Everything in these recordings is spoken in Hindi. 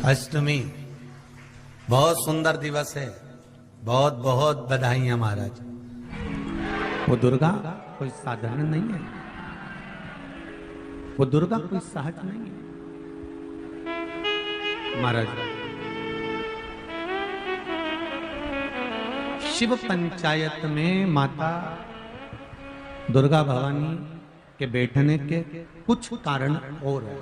अष्टमी बहुत सुंदर दिवस है। बहुत बहुत बधाइयां महाराज। वो दुर्गा कोई साधारण नहीं है, वो दुर्गा कोई सहज नहीं है महाराज। शिव पंचायत में माता दुर्गा भवानी के बैठने के कुछ कारण और है।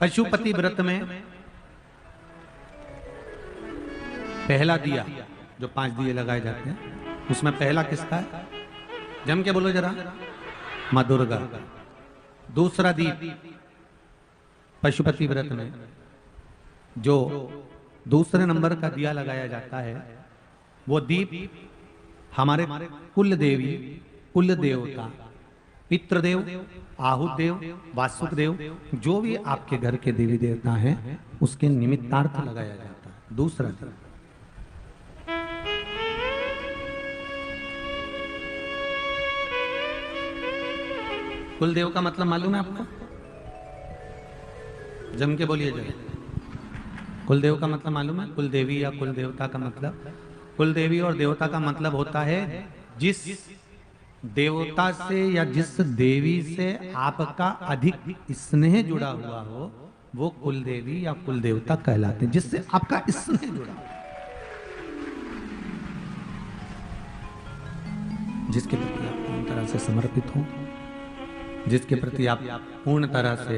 पशुपति व्रत में पहला दिया, जो 5 दिए लगाए जाते हैं, उसमें पहला किसका है? जम के बोलो जरा, मां दुर्गा। दूसरा दीप पशुपति व्रत में जो दूसरे नंबर का दिया लगाया जाता है, वो दीप हमारे कुल देवी, कुल देवता, पितृदेव, आहुत देव, वासुक देव, जो भी आपके घर के देवी देवता हैं, उसके निमित्तार्थ लगाया जाता है। दूसरा दिन कुल देव का मतलब मालूम है आपको? जम के बोलिए जरा। कुल देव का मतलब मालूम है? कुल देवी या कुल देवता का मतलब? कुल देवी और देवता का मतलब होता है जिस देवता से या जिस देवी से आपका अधिक स्नेह जुड़ा हुआ हो, वो कुल देवी या कुल देवता कहलाते हैं। जिससे आपका स्नेह जुड़ा हो, जिसके प्रति आप पूर्ण तरह से समर्पित हो, जिसके प्रति आप पूर्ण तरह से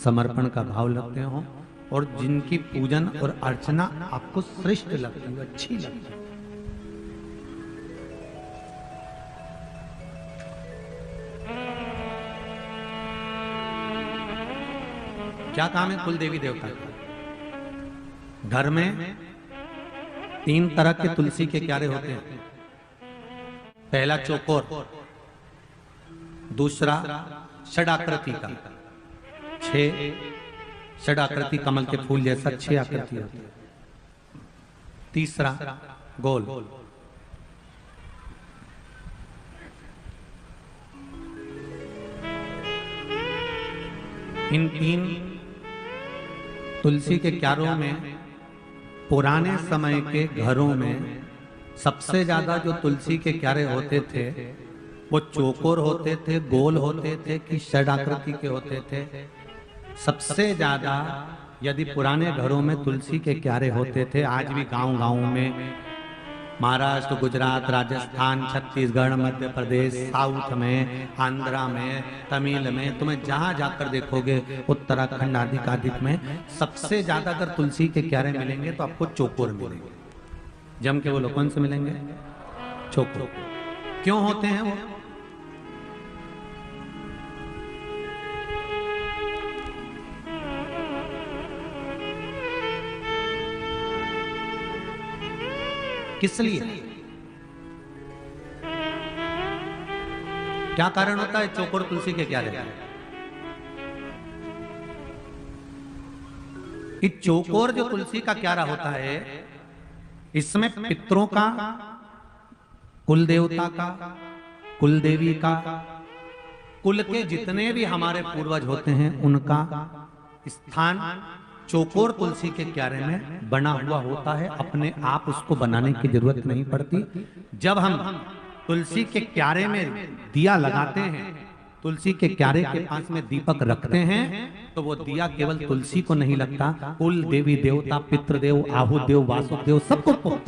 समर्पण का भाव लगते हो, और जिनकी पूजन और अर्चना आपको श्रेष्ठ लगती है, अच्छी लगती है। क्या काम है कुल देवी देवता का? घर में 3 तरह के तुलसी के क्यारे होते हैं। पहला चौकोर, दूसरा षडाकृति का, 6 षडाकृति कमल के फूल जैसा 6 आकृति होती है। तीसरा गोल। इन 3 तुलसी के क्यारों में पुराने समय के घरों में सबसे ज्यादा जो तुलसी के क्यारे होते थे, वो चौकोर होते थे, गोल होते थे कि षडाकृति के होते थे। सबसे ज्यादा यदि पुराने घरों में तुलसी के क्यारे होते थे, आज भी गांव-गांव में, महाराष्ट्र, गुजरात, राजस्थान, छत्तीसगढ़, मध्य प्रदेश, साउथ में, आंध्रा में, तमिल में, तुम्हें जहां जाकर देखोगे, उत्तराखंड आदि आदि में सबसे ज्यादा अगर तुलसी के क्यारे मिलेंगे तो आपको चौकोर मिलेंगे। जम के बोलो, कौन से मिलेंगे? चौकोर। क्यों होते हैं वो? किस लिए? क्या कारण होता है चौकोर तुलसी के क्यारे? कि चौकोर जो तुलसी का क्यारा होता है, इसमें पितरों का, कुल देवता का, कुल देवी का, कुल के जितने भी हमारे पूर्वज होते हैं, उनका स्थान चौकोर तुलसी के क्यारे में बना हुआ होता है। अपने आप उसको बनाने की जरूरत नहीं पड़ती। जब हम तुलसी के क्यारे में दिया लगाते हैं, तुलसी के क्यारे के पास में दीपक रखते हैं, तो वो दिया केवल तुलसी को नहीं लगता, कुल देवी देवता, पितृदेव, आहुत देव, वासुक देव, सबको।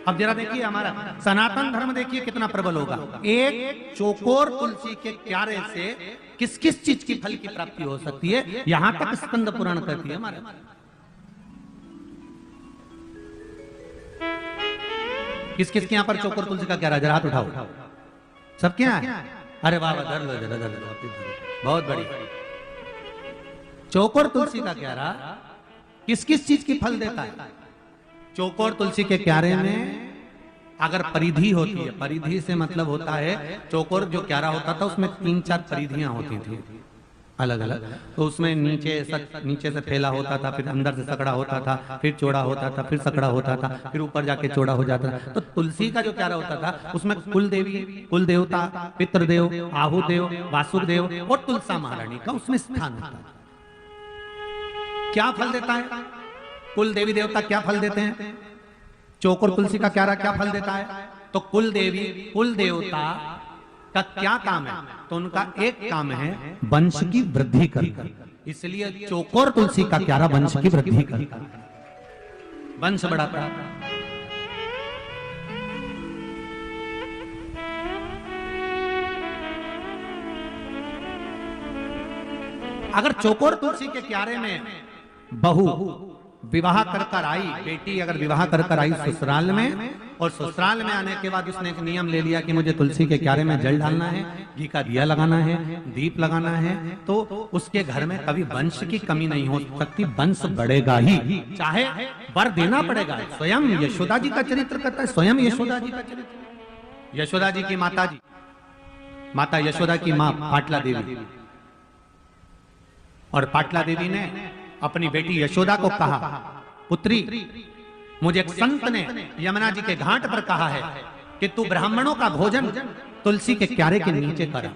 अब जरा देखिए, हमारा सनातन धर्म देखिए कितना प्रबल होगा। एक चौकोर तुलसी के क्यारे से किस किस चीज की फल की प्राप्ति हो सकती है, यहां तक स्कंद पुराण कहती है हमारे। किस किस के यहां पर चौकोर तुलसी का क्यारा? जरा हाथ उठाओ। सबके यहां? अरे वाह, धर लो जरा, धर लो, बहुत बड़ी। चौकोर तुलसी का क्यारा किस किस चीज की फल देता है? चौकोर तुलसी के क्यारे में अगर परिधि होती है, परिधि से मतलब होता है, चौकोर जो क्यारा होता था उसमें 3-4 परिधियां होती थी। अलग अलग। तो उसमें नीचे से फैला होता था, फिर अंदर से सकड़ा होता था, फिर चौड़ा होता था, फिर सकड़ा होता था, फिर ऊपर जाके चौड़ा हो जाता था। तो तुलसी का जो क्यारा होता था उसमें कुल देवी, कुल देवता, पितृदेव, आहुदेव, वासुदेव और तुलसा महारानी का उसमें स्थान होता है। क्या फल देता है कुल देवी देवता, क्या फल देते हैं? चौकोर तुलसी का क्यारा क्या फल देता है? तो कुल देवी, कुल देवता का क्या काम है? तो उनका एक काम है वंश की वृद्धि करना। इसलिए चौकोर तुलसी का क्यारा वंश की वृद्धि करता है, वंश बढ़ाता है। अगर चौकोर तुलसी के क्यारे में बहू विवाह कर आई, बेटी अगर विवाह कर आई ससुराल में, और ससुराल में आने के बाद उसने एक नियम ले लिया कि मुझे तुलसी के क्यारे में जल डालना है, घी का दिया लगाना है, दीप लगाना है, तो उसके घर में कभी वंश की कमी नहीं हो सकती, वंश बढ़ेगा ही, चाहे वर देना पड़ेगा। स्वयं यशोदा जी का चरित्र करता है, स्वयं यशोदा जी का चरित्र। यशोदा जी की माता जी, माता यशोदा की मां पाटला देवी, और पाटला देवी ने अपनी बेटी यशोदा को कहा, पुत्री मुझे एक संत ने यमुना जी के घाट पर कहा है कि तू ब्राह्मणों का भोजन तुलसी के क्यारे के नीचे कर,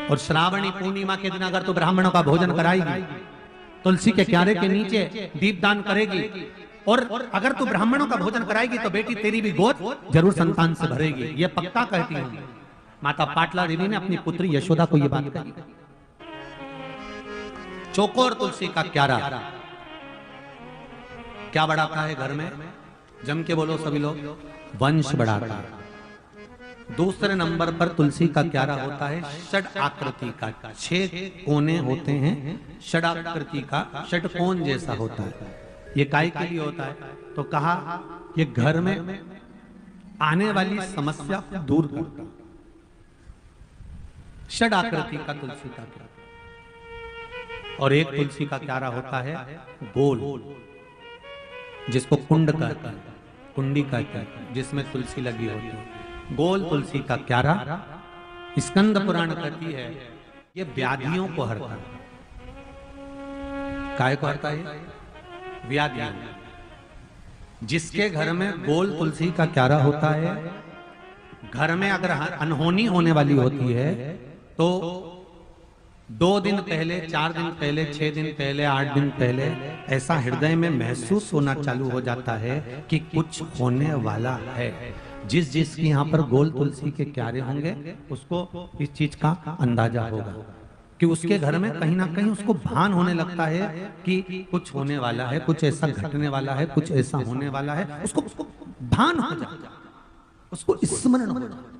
और श्रावणी पूर्णिमा के दिन अगर तू ब्राह्मणों का भोजन कराएगी, तुलसी के क्यारे के नीचे दीपदान करेगी, और अगर तू ब्राह्मणों का भोजन कराएगी तो बेटी तेरी भी गोद जरूर संतान से भरेगी, ये पक्का कहती हूं। माता पाटला देवी ने अपनी पुत्री यशोदा को यह बात कही। चौकोर तुलसी का क्यारा क्या बढ़ाता है घर में? जम के बोलो सभी लोग, वंश बढ़ाता है। दूसरे नंबर पर तुलसी का क्यारा होता है षड आकृति का, 6 कोने होते हैं, षड आकृति का, षटकोण जैसा होता है। ये काय के लिए होता है? तो कहा ये घर में आने वाली समस्या को दूर करता है। षड आकृति का तुलसी का क्यारा। और एक तुलसी का क्यारा होता है गोल, जिसको कुंड कहते हैं, कुंडी कहते हैं, जिसमें तुलसी लगी होती है। गोल तुलसी का क्यारा स्कंद पुराण कहती है ये व्याधियों को हरता है। काय को हरता है? व्याधियों। जिसके घर में गोल तुलसी का क्यारा होता है, घर में अगर अनहोनी होने वाली होती है तो 2 दिन पहले, 4 दिन पहले, 6 दिन पहले, 8 दिन पहले ऐसा हृदय में महसूस होना चालू हो जाता है कि कुछ होने वाला है। जिस की यहाँ पर गोल तुलसी के क्यारे होंगे उसको इस चीज का अंदाजा होगा कि उसके घर में कहीं ना कहीं उसको भान होने लगता है कि कुछ होने वाला है, कुछ ऐसा घटने वाला है, कुछ ऐसा होने वाला है। उसको भान हो जाता है, उसको स्मरण हो जाता है।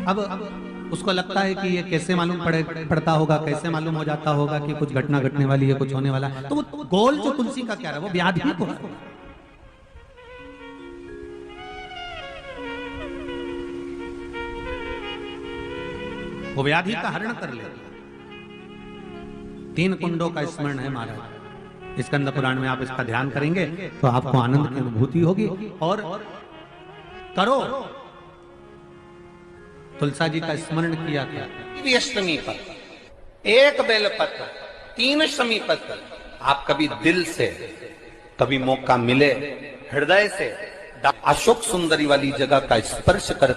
अब उसको लगता है कि ये कैसे मालूम पड़ता होगा, कैसे मालूम हो जाता होगा कि कुछ घटना घटने वाली है, कुछ होने वाला है। तो वो गोल जो तुलसी का क्या है वो व्याधि को है। वो व्याधि का हरण कर ले। 3 कुंडों का स्मरण है महाराज, स्कंद पुराण में आप इसका ध्यान करेंगे तो आपको आनंद की अनुभूति होगी। और करो, तुलसा जी का स्मरण किया था। अष्टमी पर 1 बेलपत्र, 3 शमी पत्र, आप कभी दिल से, कभी मौका मिले हृदय से अशोक सुंदरी वाली जगह का स्पर्श कर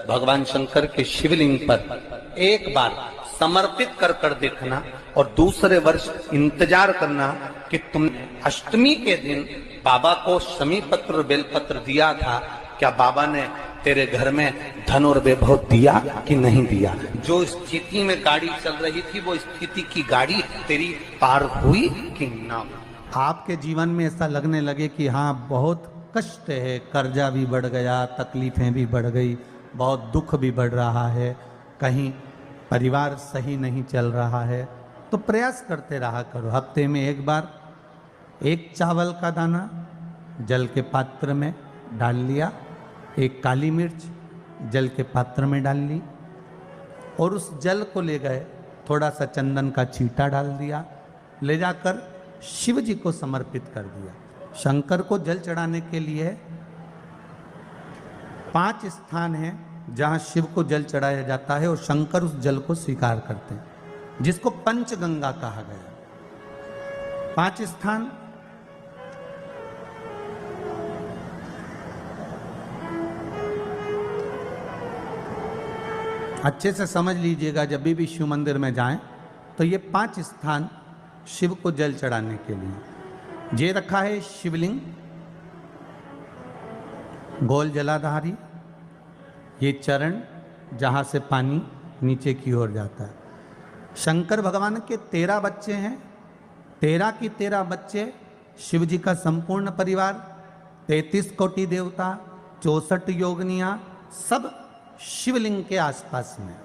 भगवान शंकर के शिवलिंग पर एक बार समर्पित कर देखना, और दूसरे वर्ष इंतजार करना कि तुमने अष्टमी के दिन बाबा को शमी पत्र बेलपत्र दिया था, क्या बाबा ने तेरे घर में धन और वैभव दिया कि नहीं दिया। जो स्थिति में गाड़ी चल रही थी वो स्थिति की गाड़ी तेरी पार हुई कि ना। आपके जीवन में ऐसा लगने लगे कि हाँ बहुत कष्ट है, कर्जा भी बढ़ गया, तकलीफें भी बढ़ गई, बहुत दुख भी बढ़ रहा है, कहीं परिवार सही नहीं चल रहा है, तो प्रयास करते रहा करो। हफ्ते में एक बार 1 चावल का दाना जल के पात्र में डाल लिया, 1 काली मिर्च जल के पात्र में डाल ली, और उस जल को ले गए, थोड़ा सा चंदन का छींटा डाल दिया, ले जाकर शिव जी को समर्पित कर दिया। शंकर को जल चढ़ाने के लिए 5 स्थान हैं जहां शिव को जल चढ़ाया जाता है और शंकर उस जल को स्वीकार करते हैं, जिसको पंचगंगा कहा गया। 5 स्थान अच्छे से समझ लीजिएगा, जब भी शिव मंदिर में जाएं तो ये 5 स्थान शिव को जल चढ़ाने के लिए ये रखा है। शिवलिंग, गोल जलाधारी, ये चरण जहां से पानी नीचे की ओर जाता है। शंकर भगवान के 13 बच्चे हैं, 13 की 13 बच्चे, शिव जी का संपूर्ण परिवार, 33 कोटि देवता, 64 योगनियां, सब शिवलिंग के आसपास में।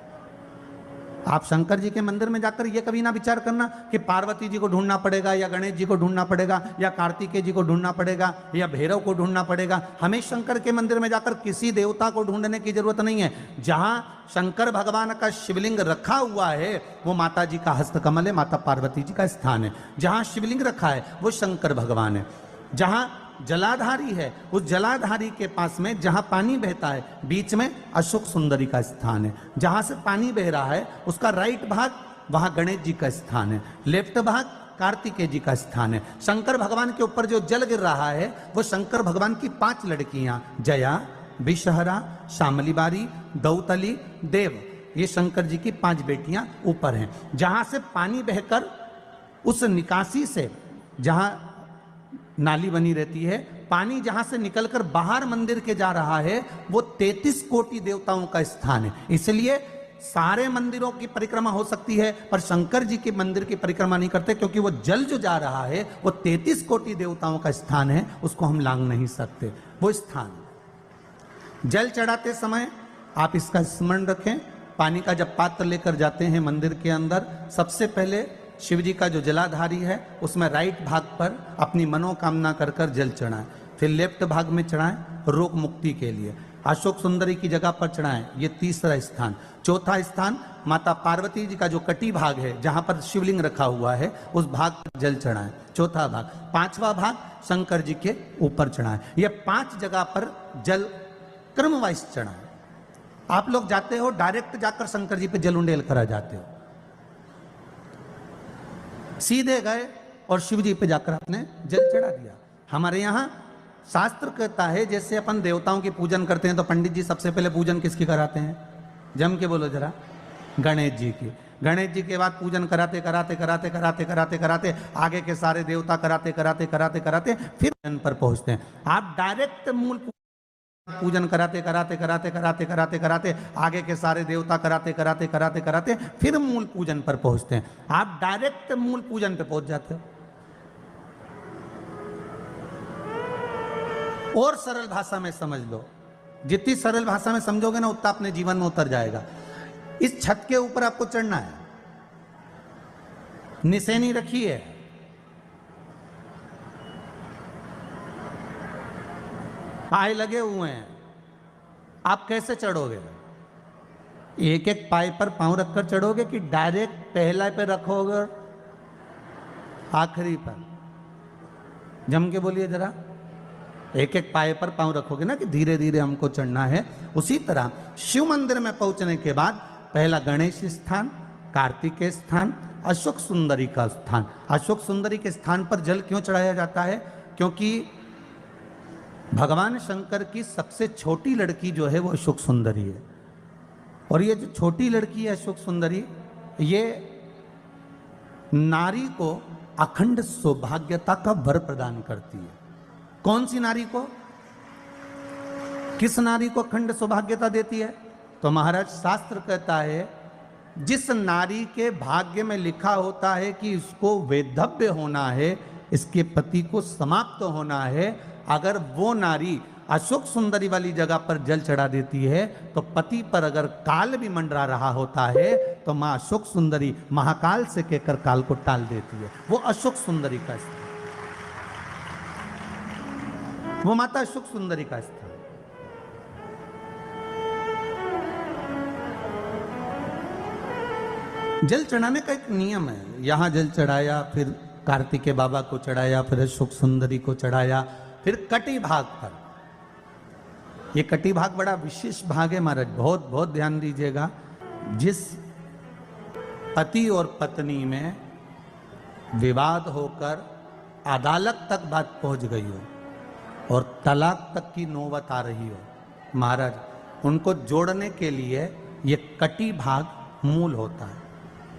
आप शंकर जी के मंदिर में जाकर ये कभी ना विचार करना कि पार्वती जी को ढूंढना पड़ेगा या गणेश जी को ढूंढना पड़ेगा या कार्तिकेय जी को ढूंढना पड़ेगा या भैरव को ढूंढना पड़ेगा। हमें शंकर के मंदिर में जाकर किसी देवता को ढूंढने की जरूरत नहीं है। जहां शंकर भगवान का शिवलिंग रखा हुआ है वो माता जी का हस्तकमल है, माता पार्वती जी का स्थान है। जहां शिवलिंग रखा है वो शंकर भगवान है। जहां जलाधारी है उस जलाधारी के पास में जहां पानी बहता है बीच में अशोक सुंदरी का स्थान है। जहां से पानी बह रहा है उसका राइट भाग वहां गणेश जी का स्थान है, लेफ्ट भाग कार्तिकेय जी का स्थान है। शंकर भगवान के ऊपर जो जल गिर रहा है वो शंकर भगवान की 5 लड़कियां, जया, विषहरा, शामली बारी, दौतली, देव, ये शंकर जी की 5 बेटियां ऊपर हैं। जहां से पानी बहकर उस निकासी से, जहां नाली बनी रहती है, पानी जहां से निकलकर बाहर मंदिर के जा रहा है वो 33 कोटि देवताओं का स्थान है। इसलिए सारे मंदिरों की परिक्रमा हो सकती है पर शंकर जी के मंदिर की परिक्रमा नहीं करते, क्योंकि वो जल जो जा रहा है वो 33 कोटि देवताओं का स्थान है, उसको हम लांग नहीं सकते। वो स्थान जल चढ़ाते समय आप इसका स्मरण रखें। पानी का जब पात्र लेकर जाते हैं मंदिर के अंदर, सबसे पहले शिव जी का जो जलाधारी है उसमें राइट भाग पर अपनी मनोकामना कर कर जल चढ़ाएं, फिर लेफ्ट भाग में चढ़ाएं रोग मुक्ति के लिए। अशोक सुंदरी की जगह पर चढ़ाएं, ये तीसरा स्थान। चौथा स्थान माता पार्वती जी का जो कटी भाग है जहां पर शिवलिंग रखा हुआ है उस भाग पर जल चढ़ाएं, चौथा भाग। 5वां भाग शंकर जी के ऊपर चढ़ाएं। ये 5 जगह पर जल क्रमवाइज चढ़ाएं। आप लोग जाते हो डायरेक्ट जाकर शंकर जी पे जल उंडेल करा जाते हो, सीधे गए और शिव जी पे जाकर आपने जल चढ़ा दिया। हमारे यहाँ शास्त्र कहता है जैसे अपन देवताओं की पूजन करते हैं तो पंडित जी सबसे पहले पूजन किसकी कराते हैं? जम के बोलो जरा, गणेश जी की। गणेश जी के बाद पूजन कराते कराते कराते कराते कराते कराते आगे के सारे देवता कराते कराते कराते कराते फिर जन पर पहुंचते हैं। आप डायरेक्ट मूल पूजन कराते कराते कराते कराते कराते कराते आगे के सारे देवता कराते कराते कराते कराते फिर मूल पूजन पर पहुंचते हैं। आप डायरेक्ट मूल पूजन पे पहुंच जाते हो। और सरल भाषा में समझ लो, जितनी सरल भाषा में समझोगे ना उतना अपने जीवन में उतर जाएगा। इस छत के ऊपर आपको चढ़ना है, निशानी रखी है, पाए लगे हुए हैं, आप कैसे चढ़ोगे? एक एक पाए पर पांव रखकर चढ़ोगे कि डायरेक्ट पहला पे रखोगे और आखिरी पर? जम के बोलिए जरा। एक एक पाए पर पांव रखोगे ना कि धीरे धीरे हमको चढ़ना है। उसी तरह शिव मंदिर में पहुंचने के बाद पहला गणेश स्थान, कार्तिकेय स्थान, अशोक सुंदरी का स्थान। अशोक सुंदरी के स्थान पर जल क्यों चढ़ाया जाता है? क्योंकि भगवान शंकर की सबसे छोटी लड़की जो है वो अशोक सुंदरी है। और ये जो छोटी लड़की है अशोक सुंदरी, ये नारी को अखंड सौभाग्यता का वर प्रदान करती है। कौन सी नारी को? किस नारी को अखंड सौभाग्यता देती है? तो महाराज शास्त्र कहता है जिस नारी के भाग्य में लिखा होता है कि इसको वैधव्य होना है, इसके पति को समाप्त होना है, अगर वो नारी अशोक सुंदरी वाली जगह पर जल चढ़ा देती है तो पति पर अगर काल भी मंडरा रहा होता है तो मां अशोक सुंदरी महाकाल से कहकर काल को टाल देती है। वो अशोक सुंदरी का स्थान, वो माता अशोक सुंदरी का स्थान। जल चढ़ाने का एक नियम है। यहां जल चढ़ाया, फिर कार्तिकेय बाबा को चढ़ाया, फिर अशोक सुंदरी को चढ़ाया, फिर कटी भाग पर ये कटी भाग बड़ा विशेष भाग है महाराज, बहुत बहुत ध्यान दीजिएगा। जिस पति और पत्नी में विवाद होकर अदालत तक बात पहुंच गई हो और तलाक तक की नौबत आ रही हो, महाराज उनको जोड़ने के लिए ये कटी भाग मूल होता है।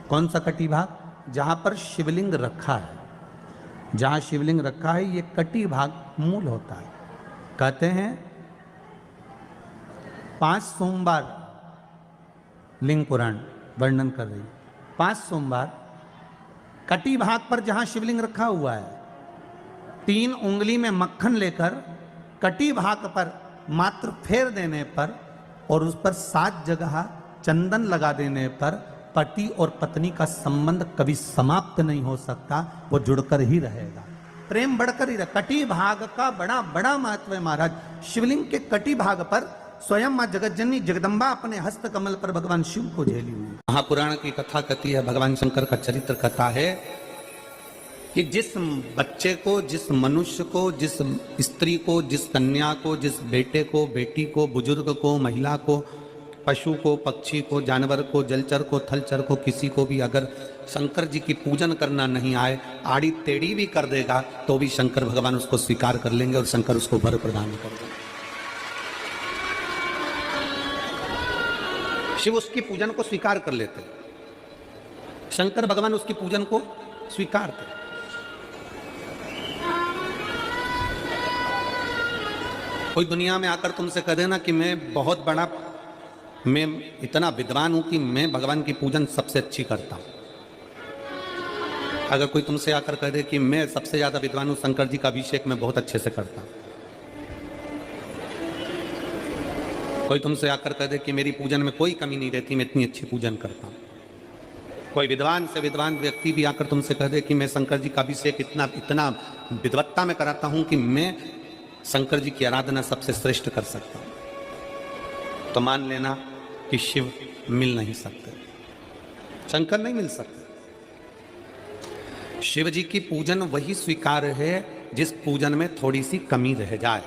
कौन सा कटी भाग? जहां पर शिवलिंग रखा है, जहां शिवलिंग रखा है ये कटी भाग मूल होता है। कहते हैं 5 सोमवार लिंग पुराण वर्णन कर रही है, 5 सोमवार कटी भाग पर जहां शिवलिंग रखा हुआ है, 3 उंगली में मक्खन लेकर कटी भाग पर मात्र फेर देने पर और उस पर 7 जगह चंदन लगा देने पर पति और पत्नी का संबंध कभी समाप्त नहीं हो सकता, वो जुड़कर ही रहेगा, प्रेम बढ़कर ही रहेगा। कटी भाग का बड़ा बड़ा महत्व है महाराज। शिवलिंग के कटी भाग पर स्वयं मां जगतजननी जगदम्बा अपने हस्त कमल पर भगवान शिव को झेली हुई। महापुराण की कथा कहती है, भगवान शंकर का चरित्र कथा है कि जिस बच्चे को, जिस मनुष्य को, जिस स्त्री को, जिस कन्या को, जिस बेटे को, बेटी को, बुजुर्ग को, महिला को, पशु को, पक्षी को, जानवर को, जलचर को, थलचर को, किसी को भी अगर शंकर जी की पूजन करना नहीं आए, आड़ी टेढ़ी भी कर देगा तो भी शंकर भगवान उसको स्वीकार कर लेंगे और शंकर उसको वर प्रदान कर देंगे। शिव उसकी पूजन को स्वीकार कर लेते, शंकर भगवान उसकी पूजन को स्वीकार करते। कोई दुनिया में आकर तुमसे कह देना कि मैं इतना विद्वान हूं कि मैं भगवान की पूजन सबसे अच्छी करता हूं। अगर कोई तुमसे आकर कह दे कि मैं सबसे ज्यादा विद्वान हूं, शंकर जी का अभिषेक मैं बहुत अच्छे से करता हूं। कोई तुमसे आकर कह दे कि मेरी पूजन में कोई कमी नहीं रहती, मैं इतनी अच्छी पूजन करता हूं। कोई विद्वान से विद्वान व्यक्ति भी आकर तुमसे कह दे कि मैं शंकर जी का अभिषेक इतना विद्वत्ता में कराता हूं कि मैं शंकर जी की आराधना सबसे श्रेष्ठ कर सकता हूं, तो मान लेना कि शिव मिल नहीं सकते, शंकर नहीं मिल सकते। शिव जी की पूजन वही स्वीकार है जिस पूजन में थोड़ी सी कमी रह जाए।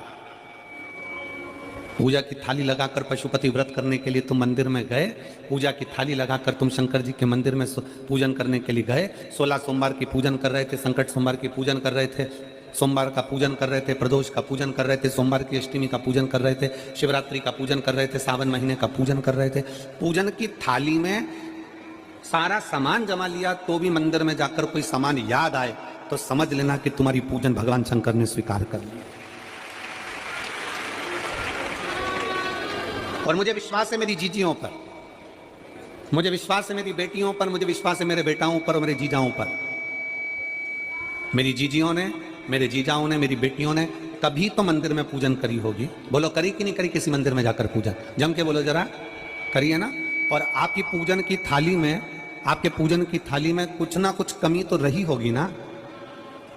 पूजा की थाली लगाकर पशुपति व्रत करने के लिए तुम मंदिर में गए, पूजा की थाली लगाकर तुम शंकर जी के मंदिर में पूजन करने के लिए गए, 16 सोमवार की पूजन कर रहे थे, संकट सोमवार की पूजन कर रहे थे, सोमवार का पूजन कर रहे थे, प्रदोष का पूजन कर रहे थे, सोमवार की अष्टमी का पूजन कर रहे थे, शिवरात्रि का पूजन कर रहे थे, सावन महीने का पूजन कर रहे थे। पूजन की थाली में सारा सामान जमा लिया तो भी मंदिर में जाकर कोई सामान याद आए तो समझ लेना कि तुम्हारी पूजन भगवान शंकर ने स्वीकार कर लिया। और मुझे विश्वास है मेरी जीजियों पर, मुझे विश्वास है मेरी बेटियों पर, मुझे विश्वास है मेरे बेटाओं पर और मेरे जीजाओं पर। मेरी जीजियों ने, मेरे जीजाओं ने, मेरी बेटियों ने कभी तो मंदिर में पूजन करी होगी। बोलो करी कि नहीं करी किसी मंदिर में जाकर पूजन? जम के बोलो जरा, करिए ना। और आपकी पूजन की थाली में, आपके पूजन की थाली में कुछ ना कुछ कमी तो रही होगी ना।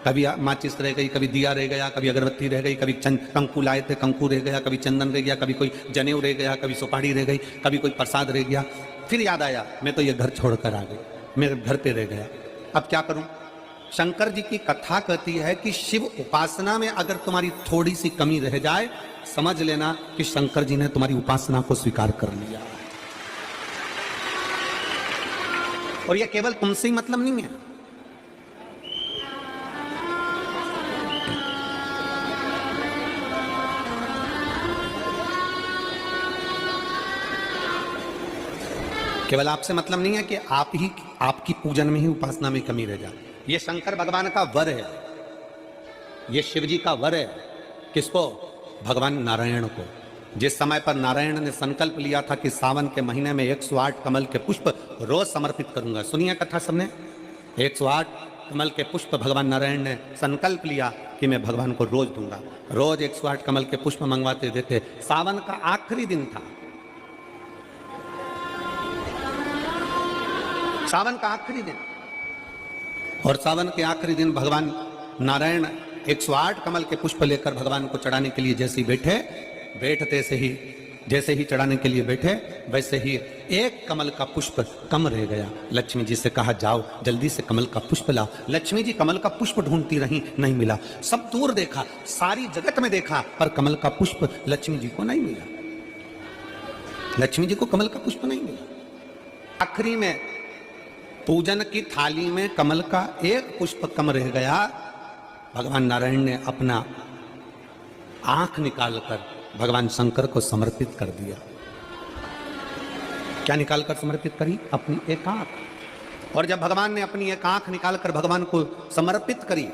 कभी माचिस रह गई, कभी दिया रह गया, कभी अगरबत्ती रह गई, कभी कंकु लाए थे कंकु रह गया, कभी चंदन रह गया, कभी कोई जनेऊ रह गया, कभी सुपारी रह गई, कभी कोई प्रसाद रह गया। फिर याद आया मैं तो ये घर छोड़कर आ गई, मेरे घर पे रह गया, अब क्या करूं? शंकर जी की कथा कहती है कि शिव उपासना में अगर तुम्हारी थोड़ी सी कमी रह जाए, समझ लेना कि शंकर जी ने तुम्हारी उपासना को स्वीकार कर लिया। और यह केवल तुमसे ही मतलब नहीं है, केवल आपसे मतलब नहीं है कि आपकी पूजन में ही, उपासना में कमी रह जाए। ये शंकर भगवान का वर है, ये शिव जी का वर है। किसको? भगवान नारायण को। जिस समय पर नारायण ने संकल्प लिया था कि सावन के महीने में 108 कमल के पुष्प रोज समर्पित करूंगा। सुनिए कथा सबने, 108 कमल के पुष्प भगवान नारायण ने संकल्प लिया कि मैं भगवान को रोज दूंगा। रोज 108 कमल के पुष्प मंगवाते देते। सावन का आखिरी दिन था, सावन का आखिरी दिन, और सावन के आखिरी दिन भगवान नारायण 108 कमल के पुष्प लेकर भगवान को चढ़ाने के लिए जैसे ही बैठते से ही जैसे ही चढ़ाने के लिए बैठे वैसे ही एक कमल का पुष्प कम रह गया। लक्ष्मी जी से कहा जाओ जल्दी से कमल का पुष्प लाओ। लक्ष्मी जी कमल का पुष्प ढूंढती रही, नहीं मिला। सब दूर देखा, सारी जगत में देखा, पर कमल का पुष्प लक्ष्मी जी को नहीं मिला। लक्ष्मी जी को कमल का पुष्प नहीं मिला। आखिरी में पूजन की थाली में कमल का एक पुष्प कम रह गया। भगवान नारायण ने अपना आंख निकालकर भगवान शंकर को समर्पित कर दिया। क्या निकालकर समर्पित करी? अपनी एक आंख। और जब भगवान ने अपनी एक आंख निकालकर भगवान को समर्पित करी,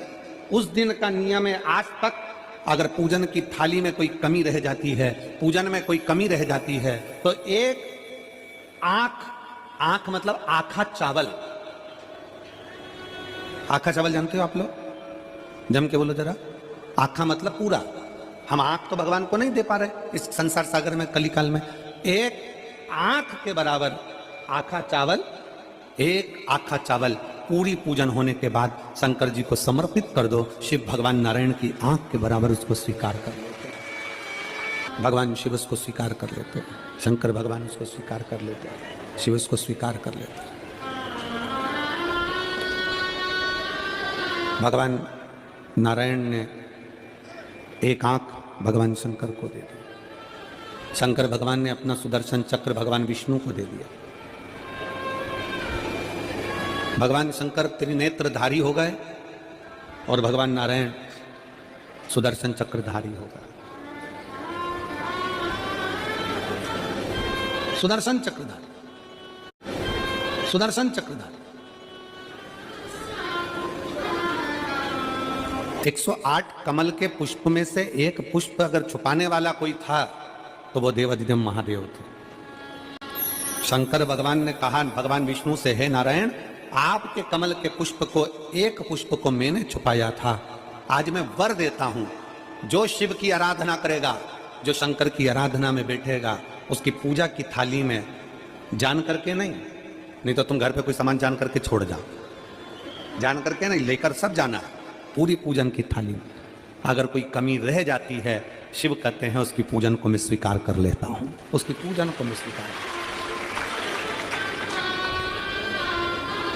उस दिन का नियम है आज तक अगर पूजन की थाली में कोई कमी रह जाती है, पूजन में कोई कमी रह जाती है, तो एक आंख मतलब आखा चावल। आखा चावल जानते हो आप लोग? जम के बोलो जरा। आखा मतलब पूरा। हम आंख तो भगवान को नहीं दे पा रहे इस संसार सागर में, कलिकाल में। एक आंख के बराबर आखा चावल, एक आखा चावल पूरी पूजन होने के बाद शंकर जी को समर्पित कर दो। शिव भगवान नारायण की आंख के बराबर उसको स्वीकार कर लेते हैं। भगवान शिव उसको स्वीकार कर लेते हैं, शंकर भगवान उसको स्वीकार कर लेते हैं, शिव उसको स्वीकार कर लेते हैं। भगवान नारायण ने एक आंख भगवान शंकर को दे दी। शंकर भगवान ने अपना सुदर्शन चक्र भगवान विष्णु को दे दिया। भगवान शंकर त्रिनेत्रधारी हो गए और भगवान नारायण सुदर्शन चक्रधारी हो गए। सुदर्शन चक्रधारी, सुदर्शन चक्रधारी। 108 कमल के पुष्प में से एक पुष्प अगर छुपाने वाला कोई था तो वो देवाधिदेव महादेव थे। शंकर भगवान ने कहा भगवान विष्णु से, हे नारायण, आपके कमल के पुष्प को, एक पुष्प को मैंने छुपाया था। आज मैं वर देता हूं, जो शिव की आराधना करेगा, जो शंकर की आराधना में बैठेगा, उसकी पूजा की थाली में जान करके नहीं तो तुम घर पे कोई सामान जान करके छोड़ जाओ, जान करके नहीं, लेकर सब जाना। पूरी पूजन की थाली में अगर कोई कमी रह जाती है, शिव कहते हैं उसकी पूजन को मैं स्वीकार कर लेता हूं, उसकी पूजन को मैं स्वीकार।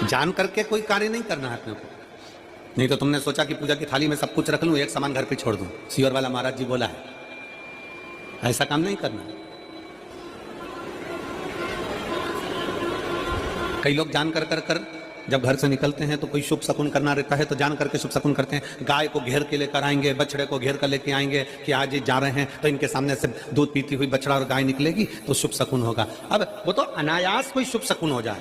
जान करके कोई कार्य नहीं करना है अपने को। नहीं तो तुमने सोचा कि पूजा की थाली में सब कुछ रख लूं, एक सामान घर पे छोड़ दूं। सियोर वाला महाराज जी बोला है, ऐसा काम नहीं करना। कई लोग जान कर जब घर से निकलते हैं तो कोई शुभ शकुन करना रहता है तो जान करके शुभ शकुन करते हैं। गाय को घेर के लेकर आएंगे, बछड़े को घेर कर लेके आएंगे कि आज ये जा रहे हैं तो इनके सामने से दूध पीती हुई बछड़ा और गाय निकलेगी तो शुभ शकुन होगा। अब वो तो अनायास कोई शुभ शकुन हो जाए,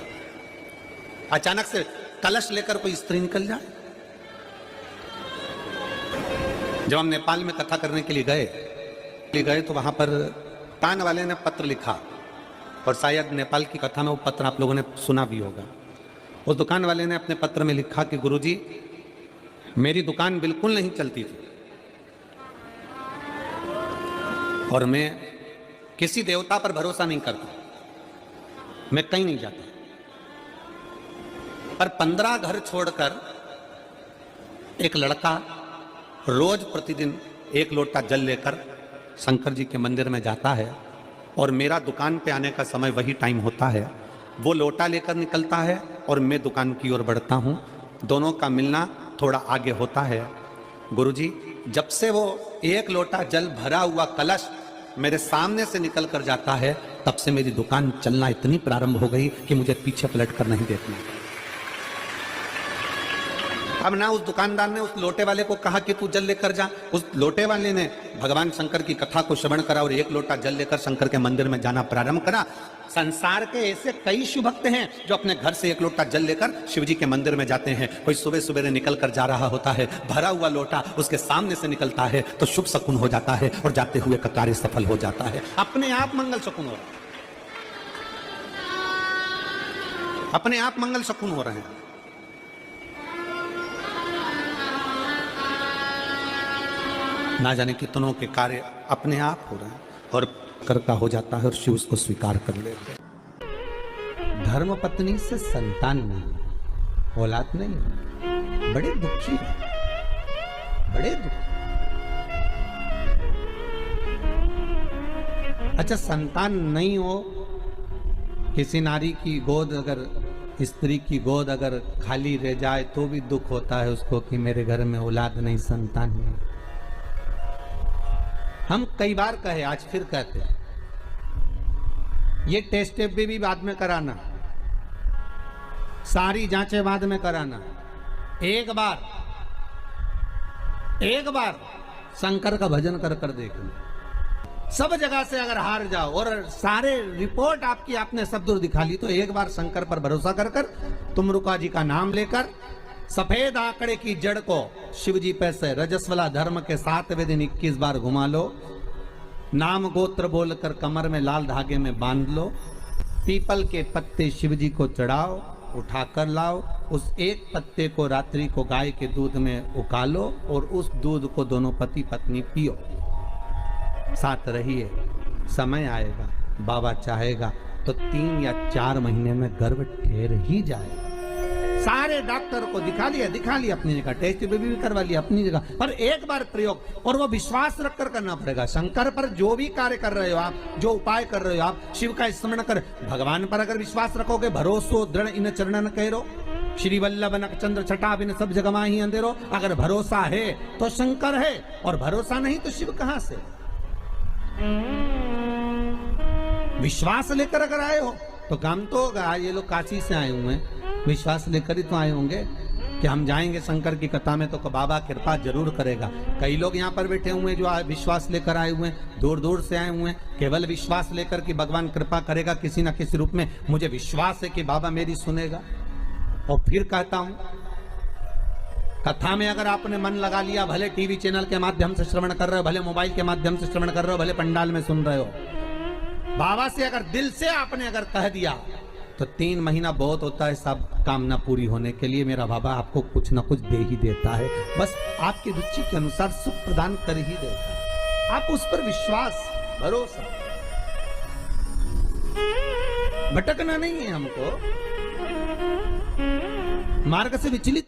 अचानक से कलश लेकर कोई स्त्री निकल जाए। जब हम नेपाल में कथा करने के लिए गए तो वहां पर तान वाले ने पत्र लिखा, और शायद नेपाल की कथा में वो पत्र आप लोगों ने सुना भी होगा। उस दुकान वाले ने अपने पत्र में लिखा कि गुरुजी, मेरी दुकान बिल्कुल नहीं चलती थी और मैं किसी देवता पर भरोसा नहीं करता, मैं कहीं नहीं जाता, पर 15 घर छोड़कर एक लड़का रोज प्रतिदिन 1 लोटा जल लेकर शंकर जी के मंदिर में जाता है और मेरा दुकान पे आने का समय वही टाइम होता है। वो लोटा लेकर निकलता है और मैं दुकान की ओर बढ़ता हूँ, दोनों का मिलना थोड़ा आगे होता है। गुरुजी, जब से वो 1 लोटा जल भरा हुआ कलश मेरे सामने से निकल कर जाता है, तब से मेरी दुकान चलना इतनी प्रारंभ हो गई कि मुझे पीछे पलट कर नहीं देखना। अब ना उस दुकानदार ने उस लोटे वाले को कहा कि तू जल लेकर जा, उस लोटे वाले ने भगवान शंकर की कथा को श्रवण करा और 1 लोटा जल लेकर शंकर के मंदिर में जाना प्रारंभ करा। संसार के ऐसे कई शिव भक्त हैं जो अपने घर से 1 लोटा जल लेकर शिव जी के मंदिर में जाते हैं। कोई सुबह सुबह निकल कर जा रहा होता है, भरा हुआ लोटा उसके सामने से निकलता है तो शुभ शकुन हो जाता है और जाते हुए का कार्य सफल हो जाता है। अपने आप मंगल शकुन हो रहा है, अपने आप मंगल शकुन हो रहे हैं। ना जाने कितनों के कार्य अपने आप हो रहे हैं और करता हो जाता है और शिव उसको स्वीकार कर लेते हैं। धर्म पत्नी से संतान नहीं, औलाद नहीं, बड़े दुखी है, बड़े दुखी। अच्छा, संतान नहीं हो, किसी नारी की गोद अगर, स्त्री की गोद अगर खाली रह जाए तो भी दुख होता है उसको कि मेरे घर में औलाद नहीं, संतान नहीं। हम कई बार कहे, आज फिर कहते हैं, ये टेस्ट भी बाद में कराना, सारी जांचें बाद में कराना। एक बार शंकर का भजन कर कर देख लो। सब जगह से अगर हार जाओ और सारे रिपोर्ट आपकी आपने सब दूर दिखा ली, तो एक बार शंकर पर भरोसा कर कर तुमरुका जी का नाम लेकर सफेद आंकड़े की जड़ को शिव जी पे से रजस्वला धर्म के 7वें दिन 21 बार घुमा लो। नाम गोत्र बोलकर कमर में लाल धागे में बांध लो। पीपल के पत्ते शिव जी को चढ़ाओ, उठाकर लाओ। उस एक पत्ते को रात्रि को गाय के दूध में उकालो और उस दूध को दोनों पति पत्नी पियो। साथ रहिए, समय आएगा, बाबा चाहेगा तो 3 या 4 महीने में गर्भ ठहर ही जाएगा। सारे डॉक्टर को दिखा लिया अपनी जगह, टेस्ट भी करवा लिया अपनी जगह, पर एक बार प्रयोग, और वो विश्वास रखकर करना पड़ेगा। शंकर पर जो भी कार्य कर रहे हो आप, जो उपाय कर रहे हो आप, शिव का स्मरण कर, भगवान पर अगर विश्वास रखोगे, भरोसो दृढ़ इन चरणन कहो, श्री वल्लभ नखचंद्र छटा बिन सब जगमा ही अंधेरो। अगर भरोसा है तो शंकर है, और भरोसा नहीं तो शिव कहां से। विश्वास लेकर अगर आए हो तो काम तो होगा। ये लोग काशी से आए हुए हैं, विश्वास लेकर ही तो आए होंगे कि हम जाएंगे शंकर की कथा में तो बाबा कृपा जरूर करेगा। कई लोग यहाँ पर बैठे हुए हैं जो विश्वास लेकर आए हुए हैं, दूर दूर से आए हुए हैं, केवल विश्वास लेकर कि भगवान कृपा करेगा किसी न किसी रूप में। मुझे विश्वास है कि बाबा मेरी सुनेगा। और फिर कहता हूं, कथा में अगर आपने मन लगा लिया, भले टीवी चैनल के माध्यम से श्रवण कर रहे हो, भले मोबाइल के माध्यम से श्रवण कर रहे हो, भले पंडाल में सुन रहे हो, बाबा से अगर दिल से आपने अगर कह दिया तो 3 महीना बहुत होता है सब कामना पूरी होने के लिए। मेरा बाबा आपको कुछ ना कुछ दे ही देता है, बस आपकी रुचि के अनुसार सुख प्रदान कर ही देता है। आप उस पर विश्वास, भरोसा, भटकना नहीं है हमको, मार्ग से विचलित